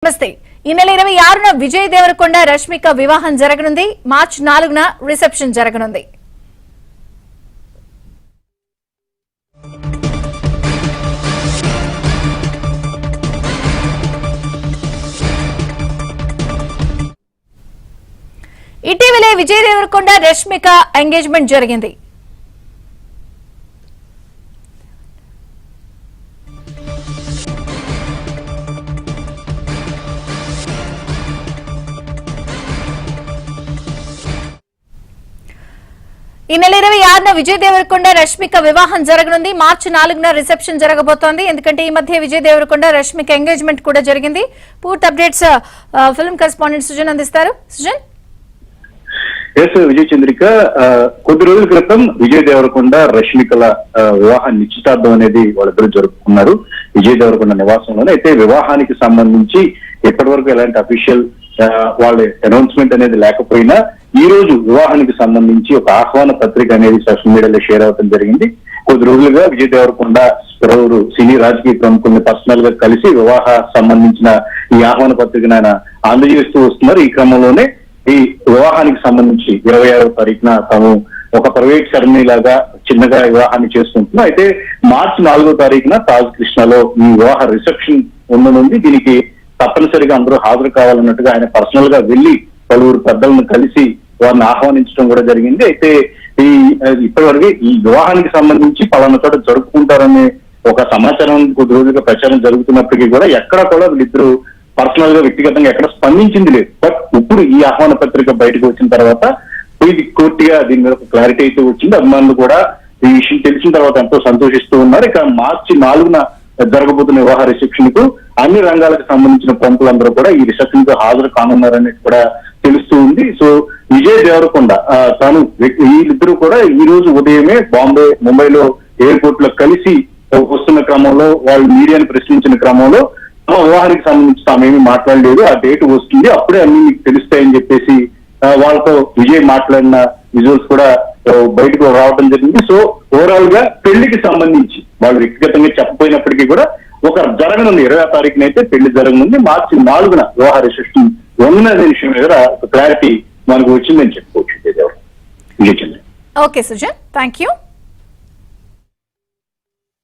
నమస్తే. ఈ నెల 26న విజయ్ దేవరకొండ రష్మిక వివాహం జరగనుంది. మార్చి 4న రిసెప్షన్ జరగనుంది. ఇటీవలే విజయ్ దేవరకొండ రష్మిక ఎంగేజ్మెంట్ జరిగింది. ఈ నెల 26న విజయ్ దేవరకొండ రష్మిక వివాహం జరగనుంది. మార్చి 4న రిసెప్షన్ జరగబోతోంది. ఎందుకంటే ఈ మధ్య విజయ్ దేవరకొండ రష్మిక ఎంగేజ్మెంట్ కూడా జరిగింది. పూర్తి అప్డేట్స్ ఫిల్మ్ కరెస్పాండెంట్ సుజన్ అందిస్తారు. సుజన్. విజయ్ చంద్రిక, కొద్ది రోజుల క్రితం విజయ్ దేవరకొండ రష్మికల వివాహ నిశ్చితార్థం అనేది వాళ్ళిద్దరూ జరుపుకున్నారు విజయ్ దేవరకొండ నివాసంలోనే. అయితే వివాహానికి సంబంధించి ఇప్పటి వరకు ఎలాంటి అఫీషియల్ వాళ్ళ అనౌన్స్మెంట్ అనేది లేకపోయినా ఈ రోజు వివాహానికి సంబంధించి ఒక ఆహ్వాన పత్రిక అనేది సోషల్ మీడియాలో షేర్ అవడం జరిగింది. కొద్ది రోజులుగా విజయ్ దేవరకొండ సినీ రాజకీయ ప్రముఖుల్ని పర్సనల్ గా కలిసి వివాహ సంబంధించిన ఈ ఆహ్వాన పత్రికను ఆయన అందజేస్తూ వస్తున్నారు. ఈ క్రమంలోనే ఈ వివాహానికి సంబంధించి 26వ తారీఖున తాను ఒక ప్రైవేట్ సెరమనీ లాగా చిన్నగా వివాహాన్ని చేసుకుంటున్నాం. అయితే మార్చి 4వ తారీఖున తాజ్ కృష్ణలో ఈ వివాహ రిసెప్షన్ ఉండనుంది. దీనికి తప్పనిసరిగా అందరూ హాజరు కావాలన్నట్టుగా ఆయన పర్సనల్ గా వెళ్లి పలువురు పెద్దలను కలిసి వారిని ఆహ్వానించడం కూడా జరిగింది. అయితే ఇప్పటివరకు ఈ వివాహానికి సంబంధించి పలానా చోట జరుపుకుంటారనే ఒక సమాచారం కొద్ది రోజులుగా ప్రచారం జరుగుతున్నప్పటికీ కూడా ఎక్కడ కూడా వీళ్ళిద్దరూ పర్సనల్ గా వ్యక్తిగతంగా ఎక్కడ స్పందించింది లేదు. బట్ ఇప్పుడు ఈ ఆహ్వాన పత్రిక బయటకు వచ్చిన తర్వాత ఇది పూర్తిగా దీని మీద ఒక క్లారిటీ అయితే వచ్చింది. అభిమానులు కూడా ఈ విషయం తెలిసిన తర్వాత ఎంతో సంతోషిస్తూ ఉన్నారు. ఇక మార్చి 4న జరగబోతున్న వివాహ రిసెప్షన్ కు అన్ని రంగాలకు సంబంధించిన ప్రముఖులందరూ కూడా ఈ రిసెప్షన్ కు హాజరు కానున్నారనేది కూడా తెలుస్తూ ఉంది. సో విజయ్ దేవరకొండ తాను వీళ్ళిద్దరూ కూడా ఈ రోజు ఉదయమే ముంబైలో ఎయిర్పోర్ట్ లో కలిసి వస్తున్న క్రమంలో వాళ్ళు మీడియాను ప్రశ్నించిన క్రమంలో వివాహానికి సంబంధించి తామేమీ మాట్లాడలేదు, ఆ డేట్ వస్తుంది అప్పుడే అన్ని మీకు తెలుస్తాయని చెప్పేసి వాళ్ళతో విజయ్ మాట్లాడిన విజువల్స్ కూడా బయటకు రావడం జరిగింది. సో ఓవరాల్ గా పెళ్లికి సంబంధించి వాళ్ళు వ్యక్తిగతంగా చెప్పపోయినప్పటికీ కూడా ఒక జరగనుంది. 20వ తారీఖున అయితే పెళ్లి జరగనుంది. మార్చి 4న వివాహ రిసెప్షన్ ఉన్నదే విషయం మీద క్లారిటీ మనకు వచ్చిందని చెప్పుకోవచ్చు. Okay Sujan, thank you.